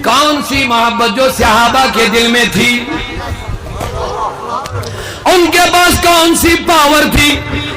کون سی محبت جو صحابہ کے دل میں تھی، ان کے پاس کون سی پاور تھی،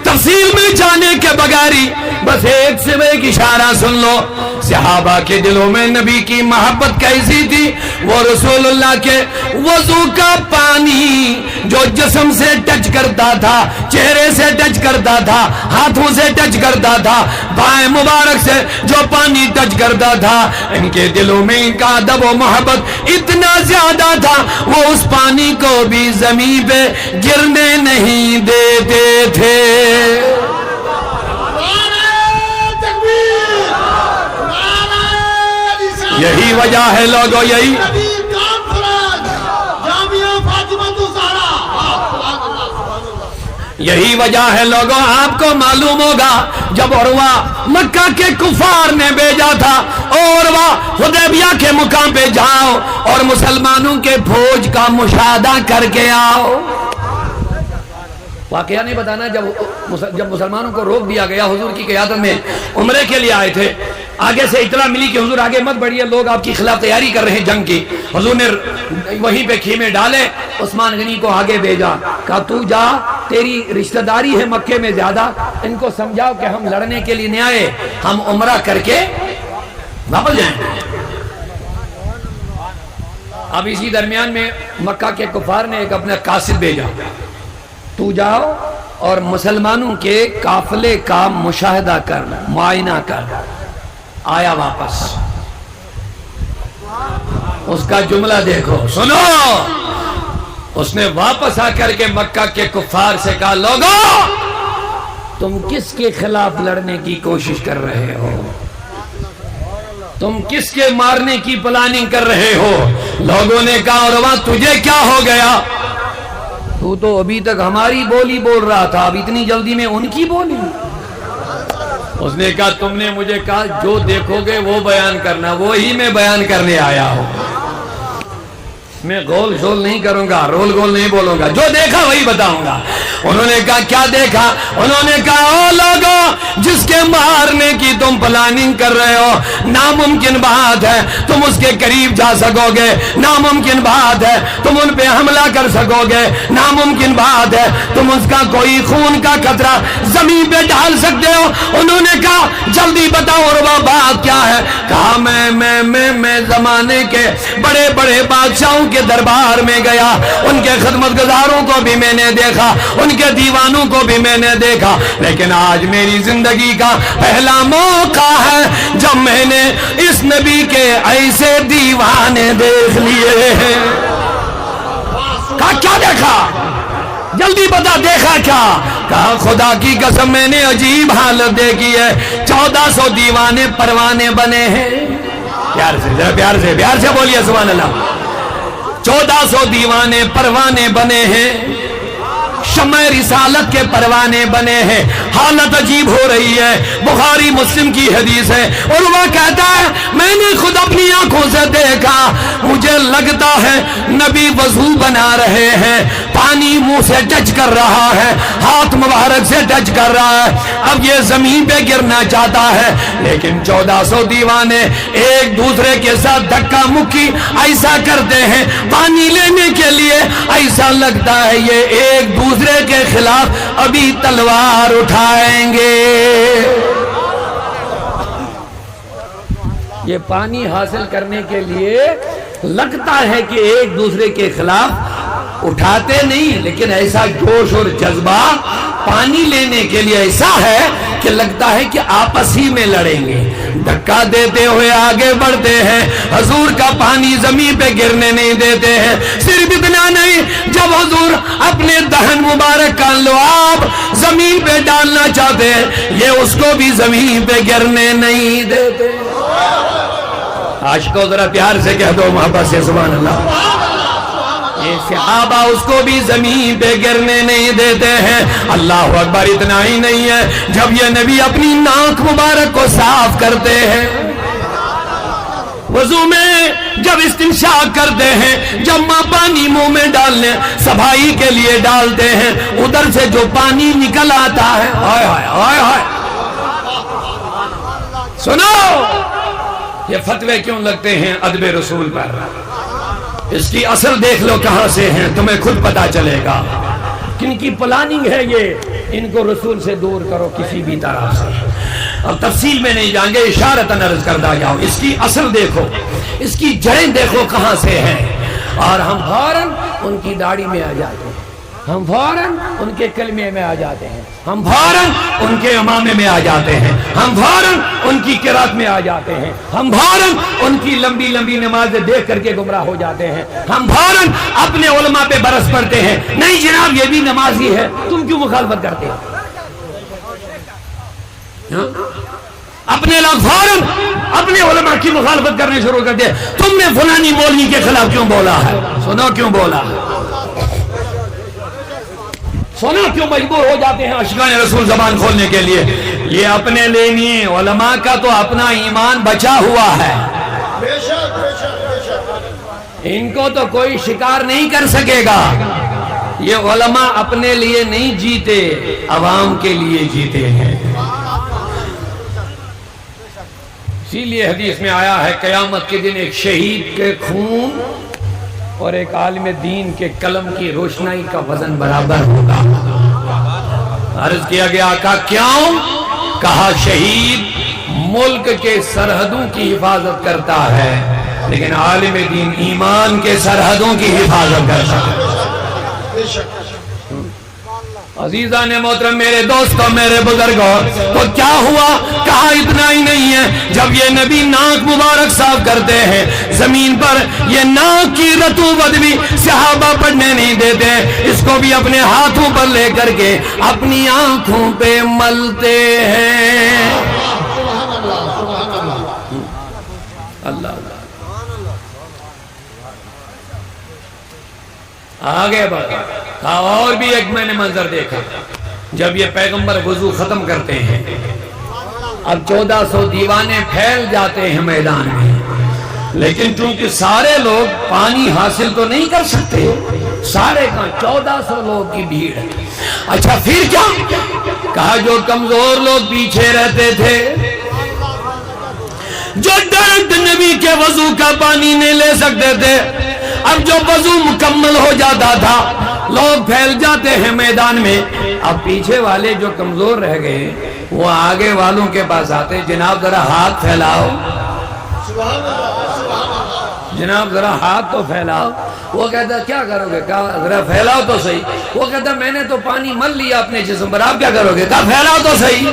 تفصیل میں جانے کے بغیر ہی بس ایک سے ایک اشارہ سن لو، صحابہ کے دلوں میں نبی کی محبت کیسی تھی؟ وہ رسول اللہ کے وضو کا پانی جو جسم سے ٹچ کرتا تھا، چہرے سے ٹچ کرتا تھا، ہاتھوں سے ٹچ کرتا تھا، بائیں مبارک سے جو پانی ٹچ کرتا تھا، ان کے دلوں میں ان کا ادب و محبت اتنا زیادہ تھا، وہ اس پانی کو بھی زمین پہ گرنے نہیں دیتے تھے۔ یہی وجہ ہے لوگوں، یہی وجہ ہے لوگوں، آپ کو معلوم ہوگا جب عروہ مکہ کے کفار نے بھیجا تھا، عروہ حدیبیہ کے مقام پہ جاؤ اور مسلمانوں کے فوج کا مشاہدہ کر کے آؤ۔ واقعہ نہیں بتانا، جب مسلمانوں کو روک دیا گیا، حضور کی قیادت میں عمرے کے لیے آئے تھے، آگے سے اطلاع ملی کہ حضور آگے مت بڑھیے، لوگ آپ کی خلاف تیاری کر رہے ہیں جنگ کی۔ حضور نے وہیں پہ خیمے ڈالے، عثمان غنی کو آگے بھیجا، کہا تو جا، تیری رشتہ داری ہے مکے میں زیادہ، ان کو سمجھاؤ کہ ہم لڑنے کے لیے نہیں آئے، ہم عمرہ کر کے واپس جائیں۔ اب اسی درمیان میں مکہ کے کفار نے ایک اپنا قاصد بھیجا، تو جاؤ اور مسلمانوں کے قافلے کا مشاہدہ کر، معائنہ کر۔ آیا واپس، اس کا جملہ دیکھو، سنو، اس نے واپس آ کر کے مکہ کے کفار سے کہا، لوگوں تم کس کے خلاف لڑنے کی کوشش کر رہے ہو؟ تم کس کے مارنے کی پلاننگ کر رہے ہو؟ لوگوں نے کہا، عروہ تجھے کیا ہو گیا؟ تو ابھی تک ہماری بولی بول رہا تھا، اب اتنی جلدی میں ان کی بولی؟ اس نے کہا، تم نے مجھے کہا جو دیکھو گے وہ بیان کرنا، وہی میں بیان کرنے آیا ہوں، میں گول شول نہیں کروں گا، رول گول نہیں بولوں گا، جو دیکھا وہی بتاؤں گا۔ انہوں نے کہا کیا دیکھا؟ انہوں نے کہا، او لوگوں جس کے مارنے کی تم پلاننگ کر رہے ہو، ناممکن بات ہے تم اس کے قریب جا سکو گے، ناممکن بات ہے تم ان پہ حملہ کر سکو گے، ناممکن بات ہے تم اس کا کوئی خون کا قطرہ زمین پہ ڈال سکتے ہو۔ انہوں نے کہا جلدی بتاؤ عروہ بات کیا ہے؟ کہا میں زمانے کے بڑے بڑے بادشاہوں کے دربار میں گیا، ان کے خدمت گزاروں کو بھی میں نے دیکھا، ان کے دیوانوں کو بھی میں نے دیکھا، لیکن آج میری زندگی کا پہلا موقع ہے جب میں نے اس نبی کے ایسے دیوانے دیکھ لیے ہیں۔ کہا کیا دیکھا؟ جلدی بتا دیکھا کیا؟ کہا خدا کی قسم میں نے عجیب حالت دیکھی ہے، 1400 دیوانے پروانے بنے ہیں۔ پیار سے بولیے سبحان اللہ۔ 1400 دیوانے پروانے بنے ہیں، شمع رسالت کے پروانے بنے ہیں۔ حالت عجیب ہو رہی ہے، بخاری مسلم کی حدیث ہے، اور وہ کہتا ہے میں نے خود اپنی آنکھوں سے دیکھا، مجھے لگتا ہے نبی وضو بنا رہے ہیں، پانی منہ سے ٹچ کر رہا ہے، ہاتھ مبارک سے ٹچ کر رہا ہے، اب یہ زمین پہ گرنا چاہتا ہے، لیکن 1400 دیوانے ایک دوسرے کے ساتھ دھکا مکی ایسا کرتے ہیں پانی لینے کے لیے، ایسا لگتا ہے یہ ایک دوسرے کے خلاف ابھی تلوار اٹھائیں گے۔ یہ پانی حاصل کرنے کے لیے لگتا ہے کہ ایک دوسرے کے خلاف اٹھاتے نہیں، لیکن ایسا جوش اور جذبہ پانی لینے کے لیے ایسا ہے کہ لگتا ہے کہ آپس ہی میں لڑیں گے، دھکا دیتے ہوئے آگے بڑھتے ہیں، حضور کا پانی زمین پہ گرنے نہیں دیتے ہیں۔ صرف اتنا نہیں، جب حضور اپنے دہن مبارک کا لعاب زمین پہ ڈالنا چاہتے ہیں، یہ اس کو بھی زمین پہ گرنے نہیں دیتے۔ عاشقوں ذرا پیار سے کہہ دو محبت سے سبحان اللہ۔ یہ صحابہ اس کو بھی زمین پہ گرنے نہیں دیتے ہیں۔ اللہ اکبر۔ اتنا ہی نہیں ہے، جب یہ نبی اپنی ناک مبارک کو صاف کرتے ہیں، وضو میں جب استنشاق کرتے ہیں، جب ماں پانی منہ میں ڈالنے صفائی کے لیے ڈالتے ہیں، ادھر سے جو پانی نکل آتا ہے، ہائے ہائے ہائے ہائے، سنو یہ فتوے کیوں لگتے ہیں ادب رسول پر؟ اس کی اصل دیکھ لو کہاں سے ہیں، تمہیں خود پتا چلے گا کن کی پلاننگ ہے یہ۔ ان کو رسول سے دور کرو کسی بھی طرح سے۔ اب تفصیل میں نہیں جائیں گے، اشارتاً عرض کردہ جاؤ، اس کی اصل دیکھو، اس کی جڑیں دیکھو کہاں سے ہیں، اور ہم فوراً ان کی داڑھی میں آ جاتے ہیں، ہم فوراً ان کے کلمے میں آ جاتے ہیں، ہم فوراً ان کے امامے میں آ جاتے ہیں، ہم فوراً ان کی قرات میں آ جاتے ہیں، ہم فوراً ان کی لمبی لمبی نمازیں دیکھ کر کے گمراہ ہو جاتے ہیں، ہم فوراً اپنے علماء پہ برس پڑتے ہیں، نہیں جناب یہ بھی نمازی ہے، تم کیوں مخالفت کرتے ہو؟ اپنے لوگ فوراً اپنے علماء کی مخالفت کرنے شروع کر دیا، تم نے فلانی مولوی کے خلاف کیوں بولا ہے؟ سنو کیوں بولا ہے، سنو کیوں مجبور ہو جاتے ہیں عاشقان رسول زبان کھولنے کے لیے؟ یہ اپنے لیے نہیں، علماء کا تو اپنا ایمان بچا ہوا ہے، ان کو تو کوئی شکار نہیں کر سکے گا۔ یہ علماء اپنے لیے نہیں جیتے، عوام کے لیے جیتے ہیں۔ اسی لیے حدیث میں آیا ہے قیامت کے دن ایک شہید کے خون اور ایک عالم دین کے قلم کی روشنائی کا وزن برابر ہوگا۔ عرض کیا گیا آقا کیوں؟ کہا شہید ملک کے سرحدوں کی حفاظت کرتا ہے، لیکن عالم دین ایمان کے سرحدوں کی حفاظت کرتا ہے۔ عزیزان محترم، میرے دوستوں، میرے بزرگوں، تو کیا ہوا؟ کہا اتنا ہی نہیں ہے، جب یہ نبی ناک مبارک صاف کرتے ہیں زمین پر یہ ناک کی رطوبت بھی صحابہ پڑھنے نہیں دیتے، اس کو بھی اپنے ہاتھوں پر لے کر کے اپنی آنکھوں پہ ملتے ہیں۔ اللہ آگے بڑھا تھا، اور بھی ایک میں نے منظر دیکھا، جب یہ پیغمبر وضو ختم کرتے ہیں، اب 1400 دیوانے پھیل جاتے ہیں میدان میں، لیکن چونکہ سارے لوگ پانی حاصل تو نہیں کر سکتے، سارے کا 1400 لوگ کی بھیڑ ہے۔ اچھا پھر کیا؟ کہا جو کمزور لوگ پیچھے رہتے تھے، جو ڈائریکٹ نبی کے وضو کا پانی نہیں لے سکتے تھے، اب جو وضو مکمل ہو جاتا تھا لوگ پھیل جاتے ہیں میدان میں، اب پیچھے والے جو کمزور رہ گئے وہ آگے والوں کے پاس آتے، جناب ذرا ہاتھ پھیلاؤ، جناب ذرا ہاتھ تو پھیلاؤ۔ وہ کہتا کیا کرو گے؟ کہا ذرا پھیلاؤ تو صحیح۔ وہ کہتا میں نے تو پانی مل لیا اپنے جسم پر، آپ کیا کرو گے؟ کہا پھیلاؤ تو صحیح۔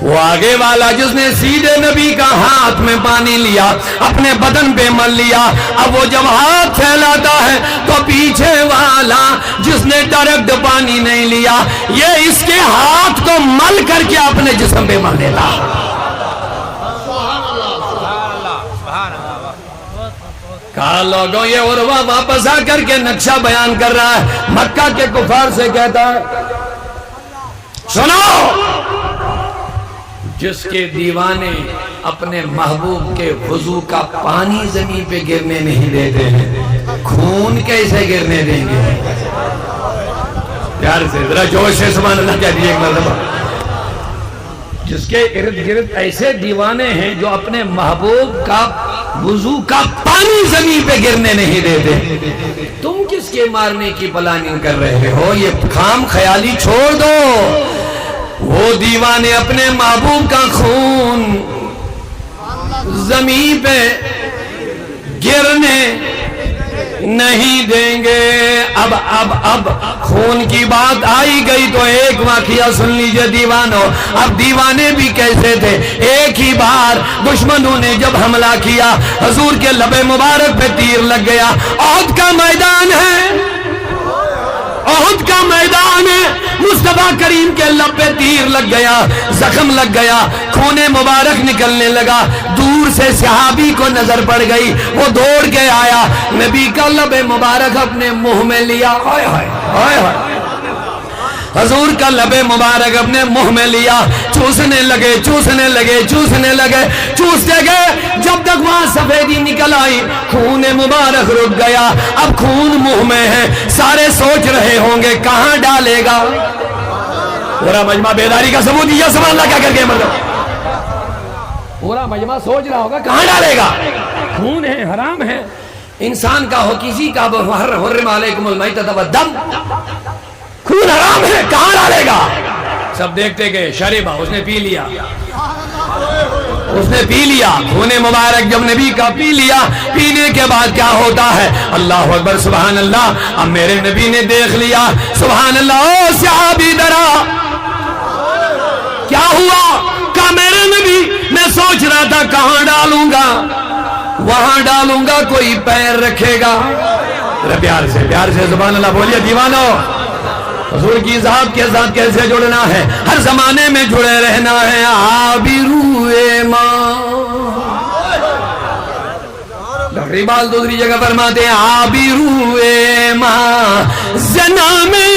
وہ آگے والا جس نے سیدھے نبی کا ہاتھ میں پانی لیا اپنے بدن پہ مل لیا، اب وہ جب ہاتھ پھیلاتا ہے تو پیچھے والا جس نے ڈائریکٹ پانی نہیں لیا یہ اس کے ہاتھ کو مل کر کے اپنے جسم پہ مل دیتا۔ کہا لوگوں یہ عروہ واپس آ کر کے نقشہ بیان کر رہا ہے، مکہ کے کفار سے کہتا ہے سنو، جس کے دیوانے اپنے محبوب کے وضو کا پانی زمین پہ گرنے نہیں دیتے ہیں، خون کیسے گرنے دیں گے؟ پیار سے ذرا جوش سے سبحان اللہ کہہ دیجیے ایک مرتبہ۔ جس کے ارد گرد ایسے دیوانے ہیں جو اپنے محبوب کا وضو کا پانی زمین پہ گرنے نہیں دیتے، تم کس کے مارنے کی پلاننگ کر رہے ہو؟ یہ خام خیالی چھوڑ دو۔ وہ دیوانے اپنے محبوب کا خون زمین پہ گرنے نہیں دیں گے۔ اب خون کی بات آئی گئی تو ایک واقعہ سن لیجئے دیوانوں۔ اب دیوانے بھی کیسے تھے، ایک ہی بار دشمنوں نے جب حملہ کیا حضور کے لب مبارک پہ تیر لگ گیا۔ احد کا میدان ہے، احد کا میدان ہے، مصطفیٰ کریم کے لب پہ تیر لگ گیا، زخم لگ گیا، خون مبارک نکلنے لگا، دور سے صحابی کو نظر پڑ گئی، وہ دوڑ کے آیا، نبی کا لب مبارک اپنے منہ میں لیا، ہائے ہائے ہائے ہائے، حضور کا لب مبارک اپنے منہ میں لیا، چوسنے لگے چوسنے لگے چوسنے لگے، چوستے گئے، جب تک وہاں سفیدی نکل آئی خون مبارک رک گیا۔ اب خون منہ میں ہے، سارے سوچ رہے ہوں گے کہاں ڈالے گا؟ پورا مجمع بیداری کا ثبوت دیا سبحان اللہ کیا کر کے مطلب پورا مجمع سوچ رہا ہوگا کہاں ڈالے گا، خون ہے، حرام ہے، انسان کا ہو کسی کا، حرم علیکم المیتۃ والدم، خون حرام ہے، کہاں ڈالے گا؟ سب دیکھتے گئے، شربا، اس نے پی لیا، اس نے پی لیا، خون مبارک جب نبی کا پی لیا، پینے کے بعد کیا ہوتا ہے؟ اللہ اکبر، سبحان اللہ، اب میرے نبی نے دیکھ لیا، سبحان اللہ، او صحابی ڈرا، کیا ہوا؟ کہا میرے نبی میں سوچ رہا تھا کہاں ڈالوں گا، وہاں ڈالوں گا کوئی پیر رکھے گا، پیار سے سبحان اللہ بولیے دیوانو، حضور کی ذات کے ساتھ کیسے جڑنا ہے؟ ہر زمانے میں جڑے رہنا ہے۔ آبروئے ماں، ڈاکٹر اقبال دوسری جگہ فرماتے ہیں آبروئے ماں زنا میں